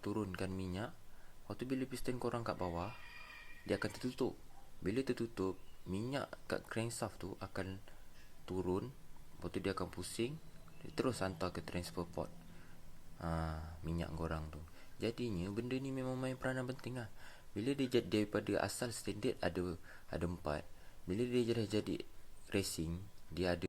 turunkan minyak. Waktu bila piston korang kat bawah, dia akan tertutup. Bila tertutup, minyak kat crankshaft tu akan turun. Lepas tu dia akan pusing, dia terus hantar ke transfer port minyak korang tu. Jadinya benda ni memang main peranan penting lah. Bila dia jadi daripada asal standard ada 4, bila dia jadi racing, dia ada.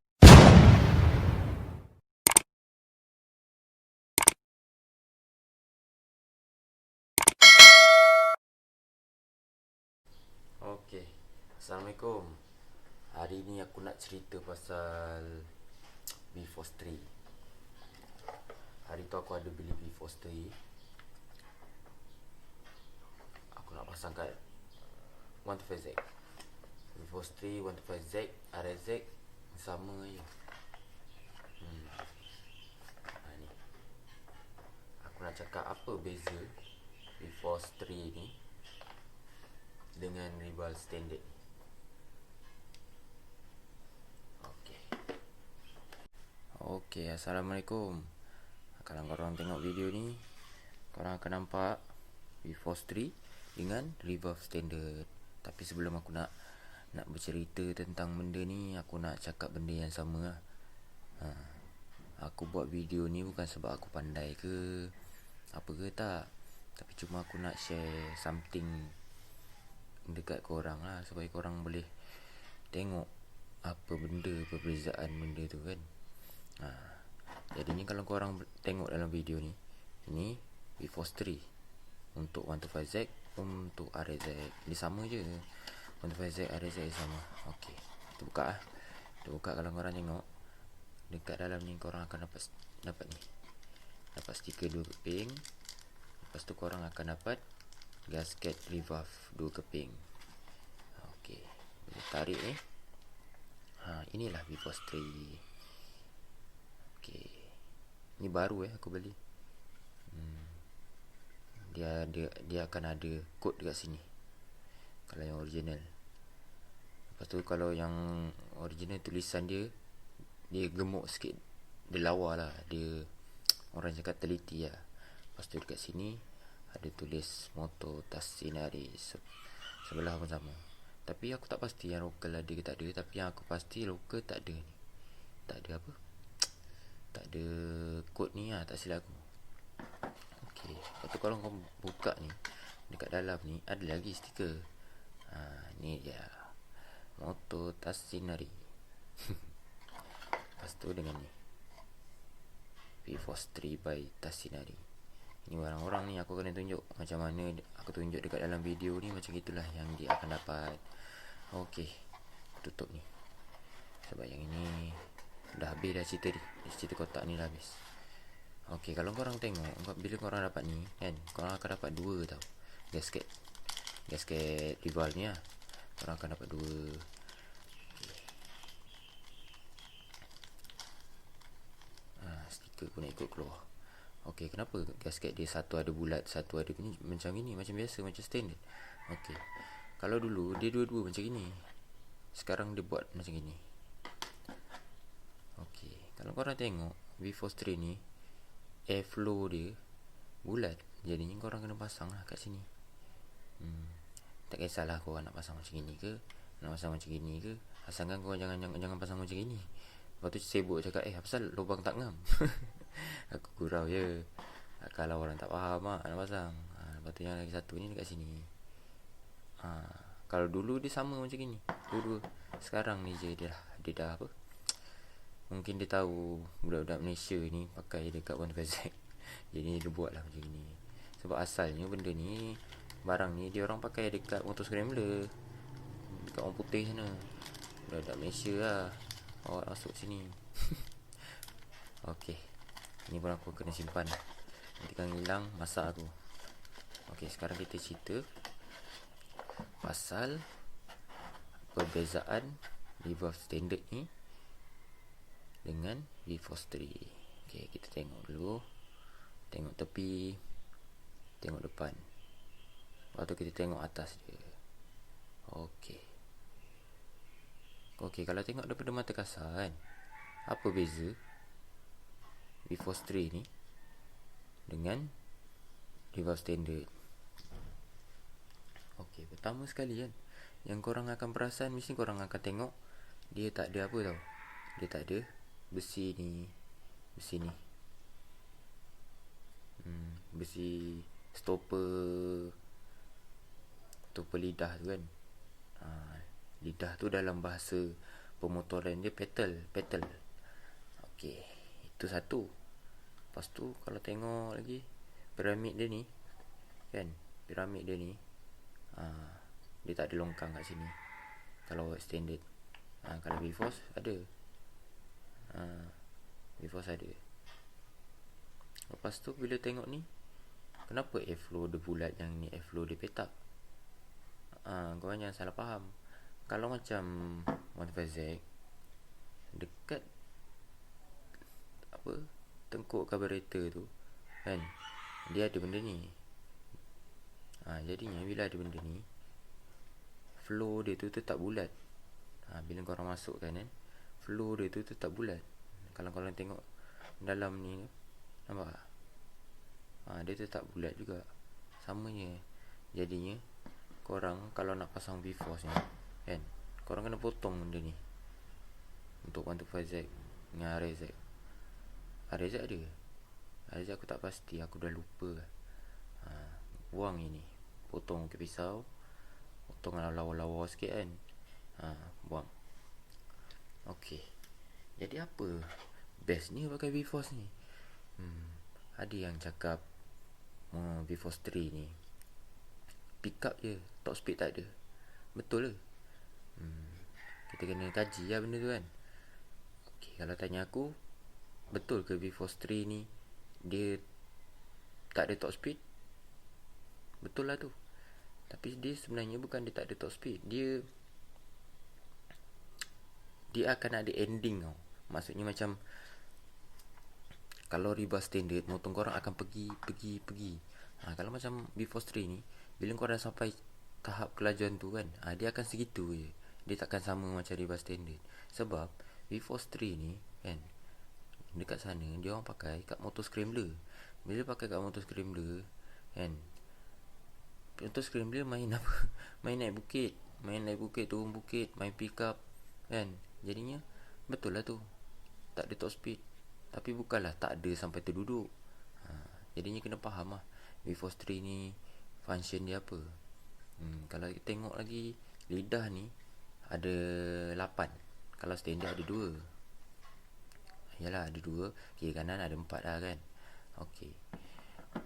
Okay, Assalamualaikum. Hari ni aku nak cerita pasal B-Force 3. Hari tu aku ada beli B-Force 3. Aku nak pasang kat 125Z. B-Force 3, 125Z, RZ sama je. Ni aku nak cakap apa beza B-Force 3 ni dengan rival standard. Okay, Assalamualaikum. Kalau korang tengok video ni, korang akan nampak B-Force 3 dengan revolve standard. Tapi sebelum aku nak bercerita tentang benda ni, aku nak cakap benda yang sama lah. Aku buat video ni bukan sebab aku pandai ke apa ke tak, tapi cuma aku nak share something dekat korang lah, supaya korang boleh tengok apa benda, perbezaan benda tu kan. Jadi ni kalau korang tengok dalam video ni, ini B-Force 3 untuk 125Z, untuk RZ dia sama je. 125Z, RZ sama. Okay, kita buka lah. Kita buka. Kalau korang tengok dekat dalam ni, korang akan dapat ni, dapat stiker 2 keping. Lepas tu korang akan dapat gasket revolve 2 keping. Okay, boleh tarik ni. Inilah B-Force 3. Okay, ni baru aku beli. Dia akan ada kod dekat sini kalau yang original. Lepas tu kalau yang original, tulisan dia gemuk sikit, dia lawa lah, dia orang cakap teliti lah. Lepas tu dekat sini ada tulis moto Tassinari, sebelah pun sama. Tapi aku tak pasti yang local ada ke tak ada. Tapi yang aku pasti local tak ada ni. Tak ada apa, tak ada kod ni lah, tak silap aku. Okay, lepas tu kalau kau buka ni, dekat dalam ni ada lagi stiker. Ni dia, moto Tassinari. Lepas tu dengan ni, B-Force 3 by Tassinari. Ini orang-orang ni aku kena tunjuk macam mana aku tunjuk dekat dalam video ni. Macam itulah yang dia akan dapat. Okay, tutup ni, sebab yang ini dah habis dah cerita ni. Cerita kotak ni dah habis. Okay, kalau korang tengok, bila korang dapat ni kan, korang akan dapat 2 tau gasket rival ni lah. Korang akan dapat 2. Stiker pun nak ikut keluar. Okay, kenapa gasket dia satu ada bulat, satu ada ni, macam ni, macam biasa, macam standard. Okay, kalau dulu dia dua-dua macam ni, sekarang dia buat macam ni. Okay, kalau korang tengok B-Force 3 ni, airflow dia bulat, jadinya korang kena pasang lah kat sini. Tak kisahlah korang nak pasang macam ni ke, nak pasang macam ni ke, asalkan korang jangan pasang macam ni. Lepas tu sibuk cakap apasal lubang tak ngam. Aku gurau je, kalau orang tak faham nak pasang. Lepas tu yang lagi satu ni dekat sini. Kalau dulu dia sama macam ni, dua-dua. Sekarang ni je dia dah apa, mungkin dia tahu budak-budak Malaysia ni pakai dekat 125Z. Jadi dia buat lah macam ni. Sebab asalnya benda ni, barang ni dia orang pakai dekat motor scrambler, dekat orang putih sana. Budak-budak Malaysia lah bawa masuk sini. Okay, ni pun aku kena simpan, nanti kan hilang masak aku. Okay, sekarang kita cerita pasal perbezaan revolve standard ni dengan B-Force 3. Okay, kita tengok dulu. Tengok tepi, tengok depan, lepas tu kita tengok atas dia. Okay, kalau tengok daripada mata kasar kan, apa beza B-Force 3 ni dengan revolve standard. Okey, pertama sekali kan, yang korang akan perasan, mesti korang akan tengok dia tak ada apa tau. Dia tak ada besi ni. Besi stopper lidah tu kan. Lidah tu dalam bahasa pemotoran dia petal. Okey, itu satu. Lepas tu kalau tengok lagi piramid dia ni kan, dia tak ada longkang kat sini kalau standard. Kalau V-Force ada. V-Force ada. Lepas tu bila tengok ni, kenapa airflow dia bulat, yang ni airflow dia petak? Korang jangan salah faham. Kalau macam 125Z dekat apa, tengkuk carburetor tu kan, dia ada benda ni. Jadinya bila ada benda ni, flow dia tu tetap bulat. Bila korang masukkan kan, flow dia tu tetap bulat. Kalau korang tengok dalam ni, nampak tak? Dia tetap bulat juga, samanya. Jadinya korang kalau nak pasang V-Force ni kan, korang kena potong benda ni untuk 125Z dengan RZ. RZ ada, RZ aku tak pasti, aku dah lupa. Buang ini, potong ke pisau, potong lawa-lawa sikit kan. Buang. Okey, jadi apa best ni pakai V-Force ni? Ada yang cakap V-Force 3 ni pick up je, top speed tak ada. Betul ke? Kita kena kaji lah benda tu kan. Okey, kalau tanya aku, betul ke V-Force 3 ni dia tak ada top speed? Betul lah tu. Tapi dia sebenarnya bukan dia tak ada top speed, dia akan ada ending tau. Maksudnya macam kalau reverse standard, motor korang akan pergi. Kalau macam V-Force 3 ni, bila korang sampai tahap kelajuan tu kan, dia akan segitu je. Dia takkan sama macam reverse standard. Sebab V-Force 3 ni kan, dekat sana dia orang pakai kat motor scrambler. Bila pakai kat motor scrambler kan, motor scrambler main apa? Main naik bukit, turun bukit, main pick up kan. Jadinya betul lah tu, tak ada top speed. Tapi bukanlah tak ada sampai terduduk. Jadinya kena faham lah V-Force 3 ni function dia apa. Kalau kita tengok lagi, lidah ni ada 8. Kalau standard ada 2. Yalah, ada 2, kiri kanan ada 4 lah kan. Okey,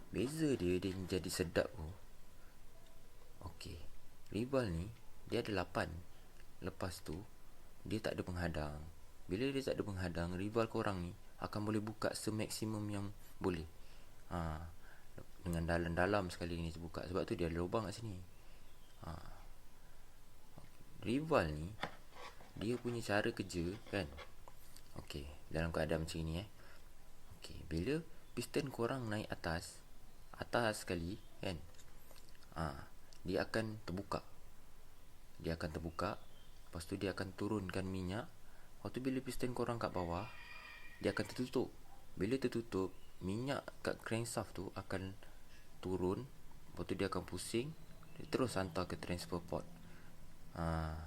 beza dia jadi sedap tu. Okey, rival ni dia ada 8. Lepas tu dia tak ada penghadang. Bila dia tak ada penghadang, rival korang ni akan boleh buka semaksimum yang boleh. Dengan dalam-dalam sekali ni terbuka. Sebab tu dia ada lubang kat sini. Rival ni dia punya cara kerja kan. Okey, dalam keadaan macam ni okey, bila piston korang naik atas sekali kan, dia akan terbuka. Lepas tu dia akan turunkan minyak. Lepas tu bila piston korang kat bawah, dia akan tertutup. Bila tertutup, minyak kat crankshaft tu akan turun. Lepas tu dia akan pusing, dia terus hantar ke transfer port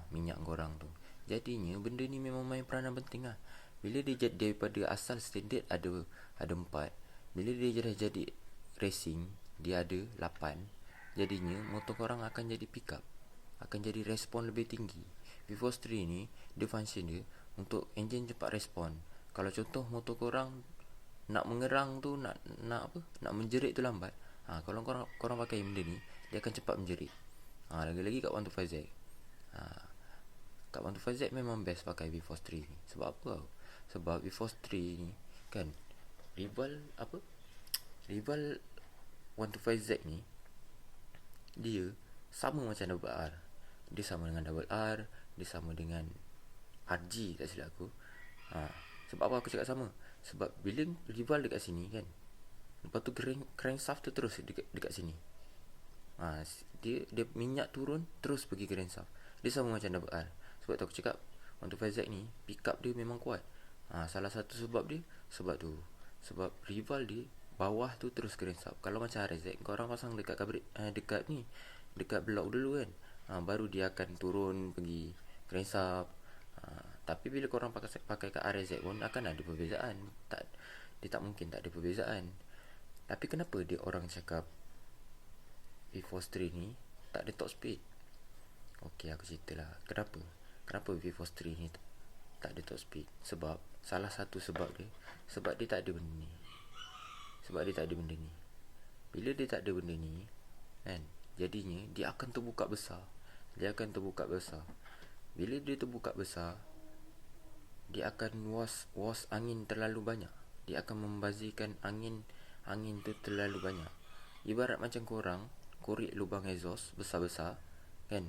minyak korang tu. Jadinya benda ni memang main peranan penting lah. Bila dia daripada asal standard ada 4, bila dia dah jadi racing, dia ada 8. Jadinya motor korang akan jadi pick up, akan jadi respon lebih tinggi. V-Force 3 ni, dia function dia untuk enjin cepat respon. Kalau contoh motor korang nak mengerang tu, nak menjerit tu lambat, kalau korang pakai benda ni, dia akan cepat menjerit. Lagi-lagi kat 125Z. Kat 125Z memang best pakai V-Force 3 ni. Sebab apa tau? Sebab V-Force 3 ni kan, rival 125Z ni dia sama macam double R. Dia sama dengan double R, dia sama dengan RG tak silap aku. Sebab apa aku cakap sama? Sebab bila rival dekat sini kan, lepas tu crankshaft tu terus dekat sini. Dia minyak turun terus pergi crankshaft. Dia sama macam double R. Sebab tu aku cakap 125Z ni pick up dia memang kuat. Salah satu sebab dia sebab rival dia bawah tu terus crank up. Kalau macam RZ, korang pasang dekat dekat ni, dekat blok dulu kan, baru dia akan turun pergi crank up. Tapi bila korang pakai kat RZ pun akan ada perbezaan. Dia tak mungkin tak ada perbezaan. Tapi kenapa dia orang cakap V4 ni tak ada top speed? Okey, aku ceritalah kenapa V4 ni tak ada top speed. Sebab salah satu sebab dia tak ada benda ni. Bila dia tak ada benda ni kan, jadinya dia akan terbuka besar. Bila dia terbuka besar, dia akan was angin terlalu banyak. Dia akan membazirkan angin tu terlalu banyak. Ibarat macam korang korek lubang exhaust besar-besar kan.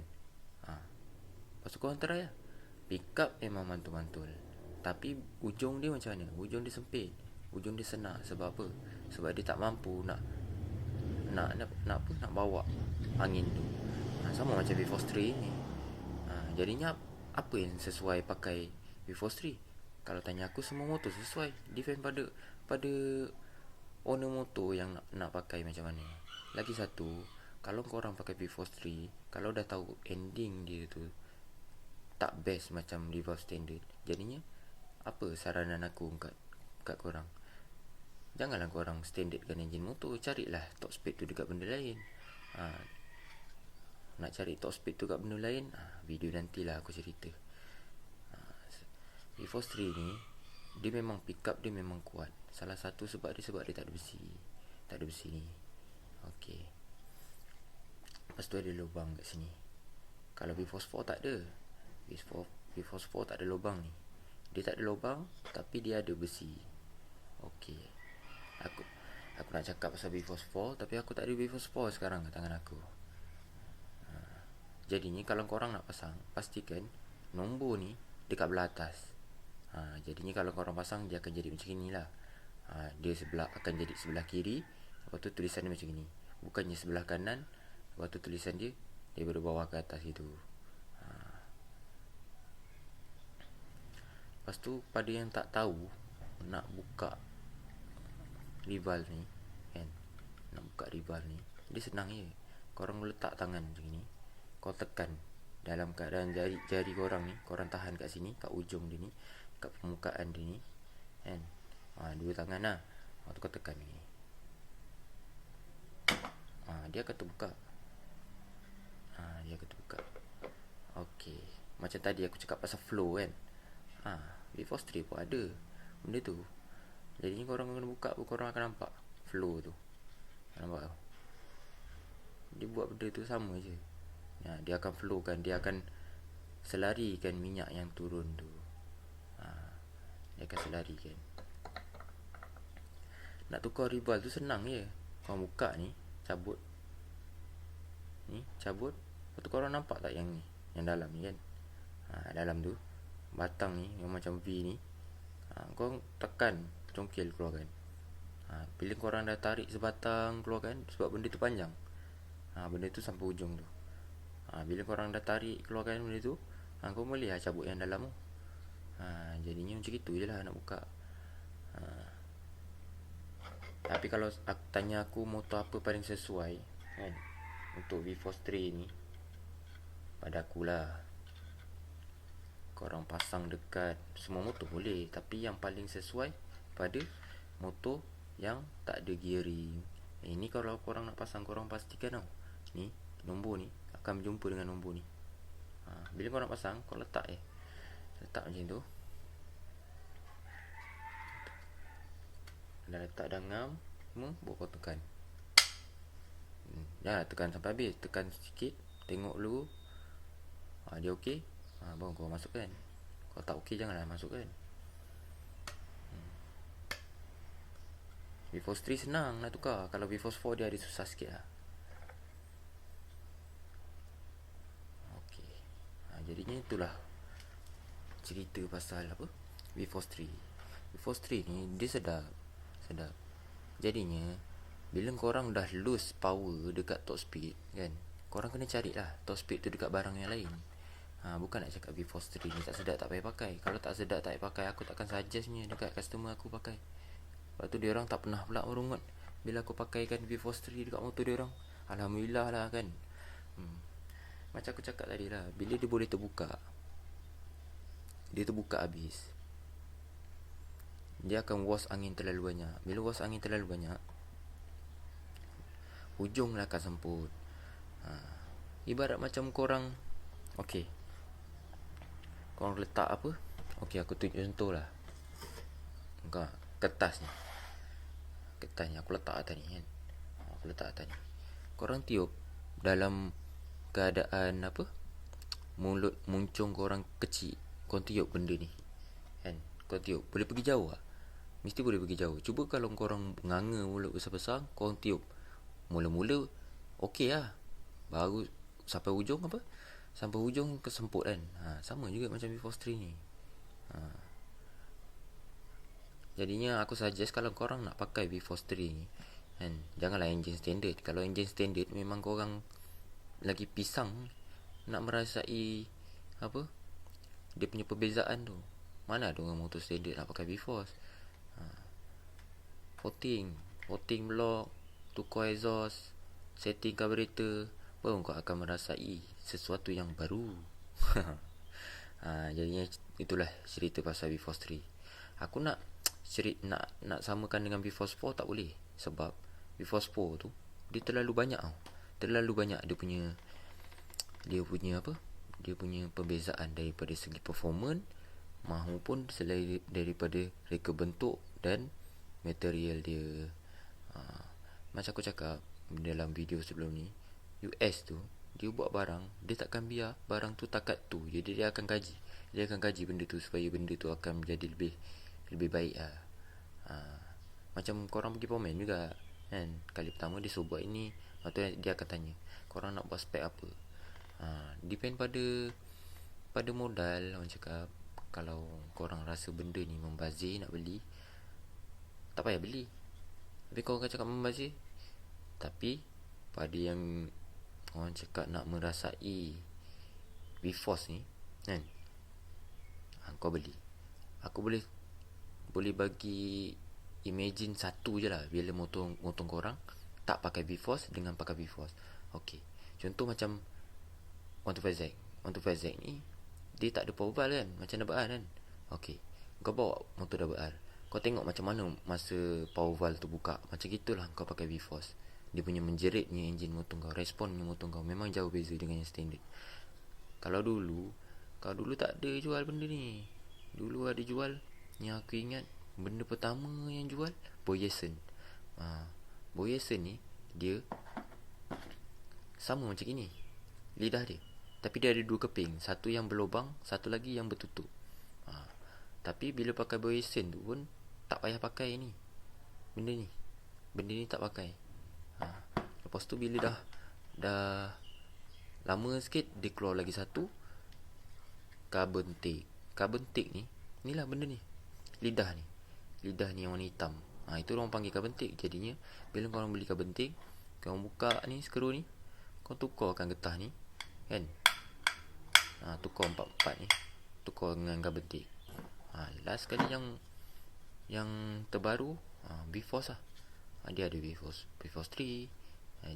Lepas tu korang try lah. Pick up memang mantul-mantul, tapi ujung dia macam mana? Ujung dia sempit, ujung dia senar. Sebab apa? Sebab dia tak mampu nak bawa angin tu. Sama macam V4 ni. Jadinya apa yang sesuai pakai V4? Kalau tanya aku, semua motor sesuai. Depend pada owner motor yang nak pakai macam mana. Lagi satu, kalau korang pakai V4, kalau dah tahu ending dia tu tak best macam revolve standard, jadinya apa saranan aku kat korang? Janganlah korang standardkan enjin motor. Carilah top speed tu dekat benda lain. Nak cari top speed tu kat benda lain, video nantilah aku cerita. V4 ni dia memang pick up dia memang kuat. Salah satu sebab dia tak ada besi. Ni. Okey. Lepas tu ada lubang kat sini. Kalau V4 tak ada. V4 tak ada lubang ni. Dia tak ada lubang, tapi dia ada besi. Okey. Aku nak cakap pasal V4, tapi aku tak ada V4 sekarang kat tangan aku. Jadinya kalau korang nak pasang, pastikan nombor ni dekat belah atas. Jadinya kalau korang pasang, dia akan jadi macam inilah. Dia akan jadi sebelah kiri, lepas tu tulisan dia macam ni. Bukannya sebelah kanan, lepas tu tulisan dia daripada bawah ke atas gitu. Lepas tu pada yang tak tahu nak buka rival ni kan, dia senang je. Korang letak tangan macam ni, kau tekan dalam keadaan jari korang ni, korang tahan kat sini, kat ujung dia ni, kat permukaan dia ni kan. Dua tangan lah. Lepas tu kau tekan ni, dia akan terbuka. Okey, macam tadi aku cakap pasal flow kan. V4 pun ada benda tu. Jadi korang kena buka, korang akan nampak flow tu. Nampak tak? Dia buat benda tu sama je. Dia akan flow kan, dia akan selarikan minyak yang turun tu. Dia akan selarikan. Nak tukar rival tu senang je. Korang buka ni, cabut. Lepas tu korang nampak tak yang ni, yang dalam ni kan. Dalam tu batang ni yang macam V ni, korang tekan congkil keluarkan. Bila korang dah tarik sebatang keluarkan, sebab benda tu panjang, benda tu sampai ujung tu. Bila korang dah tarik keluarkan benda tu, korang boleh cabut yang dalam tu. Jadinya macam itu je lah nak buka. Tapi kalau tanya aku motor apa paling sesuai kan untuk V4 ni, pada akulah, korang pasang dekat semua motor boleh, tapi yang paling sesuai pada motor yang tak ada gearing. Ini kalau korang nak pasang, korang pastikan tau, ni nombor ni akan berjumpa dengan nombor ni. Bila korang pasang, korang letak macam tu. Dah letak dah ngam semua, baru kau tekan. Jangan tekan sampai habis, tekan sikit, tengok dulu. Dia okey, baru kau masukkan. Kalau tak okey, janganlah masukkan. V4 senang nak tukar. Kalau V4 dia ada susah sikit lah. Okey. Jadinya itulah cerita pasal apa V4. V4 ni dia sedap. Jadinya bila korang dah lose power dekat top speed kan, korang kena carilah top speed tu dekat barang yang lain. Bukan nak cakap V4 ni tak sedap tak payah pakai. Kalau tak sedap tak payah pakai, aku takkan suggestnya dekat customer aku pakai. Lepas tu dia orang tak pernah pula merungut bila aku pakaikan V-Force 3 dekat motor dia orang. Alhamdulillah lah kan. Macam aku cakap tadi lah, bila dia boleh terbuka, dia terbuka habis, dia akan wash angin terlalu banyak. Bila wash angin terlalu banyak, hujung lah akan semput. Ibarat macam korang, okay, korang letak apa, okay, aku tunjuk contoh lah. Kertas ni aku letak atas ni kan. Aku letak atas ni, korang tiup dalam keadaan apa, mulut muncung korang kecil, korang tiup benda ni kan. Korang tiup, boleh pergi jauh lah. Mesti boleh pergi jauh. Cuba kalau korang nganga mulut besar-besar, korang tiup mula-mula okey lah, baru sampai hujung apa, sampai hujung kesemput kan. Sama juga macam V-Force 3 ni. Jadinya aku suggest kalau korang nak pakai V-Force 3 ni kan, janganlah engine standard. Kalau engine standard memang korang lagi pisang nak merasai apa, dia punya perbezaan tu. Mana ada orang motor standard nak pakai V-Force. Voting block, tukar exhaust, setting carburetor, baru kau akan merasai sesuatu yang baru. Jadinya itulah cerita pasal V-Force 3. Aku nak samakan dengan V-Force 4 tak boleh. Sebab V-Force 4 tu dia terlalu banyak tau. Terlalu banyak dia punya apa, dia punya perbezaan daripada segi performance maupun selain daripada reka bentuk dan material dia. Macam aku cakap dalam video sebelum ni, US tu dia buat barang, dia takkan biar barang tu takat tu. Jadi dia akan kaji benda tu supaya benda tu akan menjadi lebih baik lah. Macam korang pergi Pomen juga kan, kali pertama dia suruh buat ini, lepas tu dia akan tanya korang nak buat spek apa. Depend pada modal. Orang cakap kalau korang rasa benda ni membazir nak beli, tak payah beli. Tapi korang akan cakap membazir, tapi pada yang orang cakap nak merasai V-Force ni kan, kau beli. Aku boleh bagi imagine satu je lah, bila motor korang tak pakai V-Force dengan pakai V-Force. Okay, contoh macam 125Z ni, dia tak ada power valve kan, macam double R kan. Okay, kau bawa motor double R, kau tengok macam mana masa power valve tu buka. Macam gitulah kau pakai V-Force. Dia punya menjeritnya enjin motor kau, responnya motor kau memang jauh beza dengan yang standard. Kalau dulu tak ada jual benda ni. Dulu ada jual, yang aku ingat benda pertama yang jual Boyesen. Boyesen ni dia sama macam gini lidah dia, tapi dia ada dua keping, satu yang berlubang, satu lagi yang bertutup. Tapi bila pakai Boyesen tu pun tak payah pakai ni, benda ni tak pakai. Lepas tu bila dah lama sikit, dia keluar lagi satu carbon tape ni. Inilah benda ni, lidah ni yang warna hitam. Itu orang panggil carbon tape. Jadinya bila korang beli carbon tape, korang buka ni skru ni, korang tukarkan getah ni kan. Tukar 4 ni, tukar dengan carbon tape. Last kali yang terbaru V-Force lah. Dia ada V-Force 3,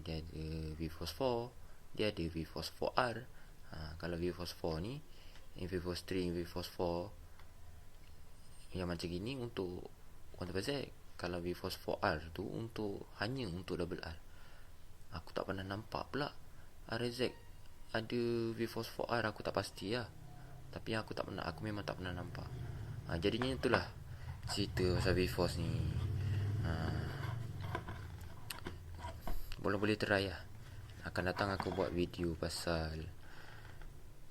dia ada V-Force 4, dia ada V-Force 4R. Kalau V-Force 4 ni, V-Force 3, V-Force 4 yang macam gini untuk 125Z. Kalau V-Force 4R tu hanya untuk double R. Aku tak pernah nampak pula RZ ada V-Force 4R, aku tak pasti lah. Tapi aku memang tak pernah nampak. Jadinya itulah cerita pasal V-Force ni. Boleh try lah. Akan datang aku buat video pasal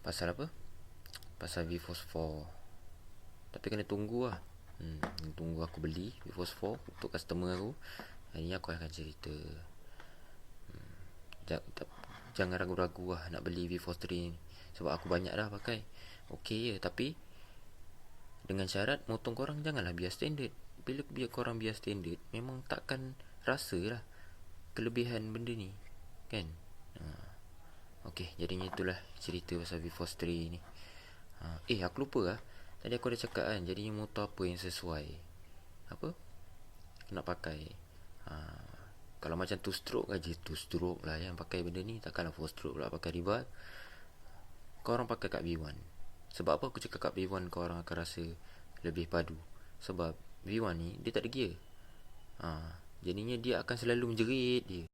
apa? Pasal V-Force 4. Tapi kena tunggu lah. Tunggu aku beli V-Force 4 untuk customer aku. Hari ni aku akan cerita. Jangan ragu-ragu lah nak beli V-Force 3 ni, sebab aku banyak dah pakai. Okay je, tapi dengan syarat motor korang janganlah biar standard. Bila korang biar standard, memang takkan rasa lah kelebihan benda ni kan. Okay, jadinya itulah cerita pasal V-Force 3 ni. Aku lupa lah, tadi aku dah cakap kan, jadinya motor apa yang sesuai apa nak pakai. Kalau macam 2 stroke aja, 2 stroke lah yang pakai benda ni. Takkanlah 4 stroke pula pakai reverb. Kau orang pakai kat V1. Sebab apa aku cakap kat V1 kau orang akan rasa lebih padu? Sebab V1 ni dia tak ada gear. Jadinya dia akan selalu menjerit dia.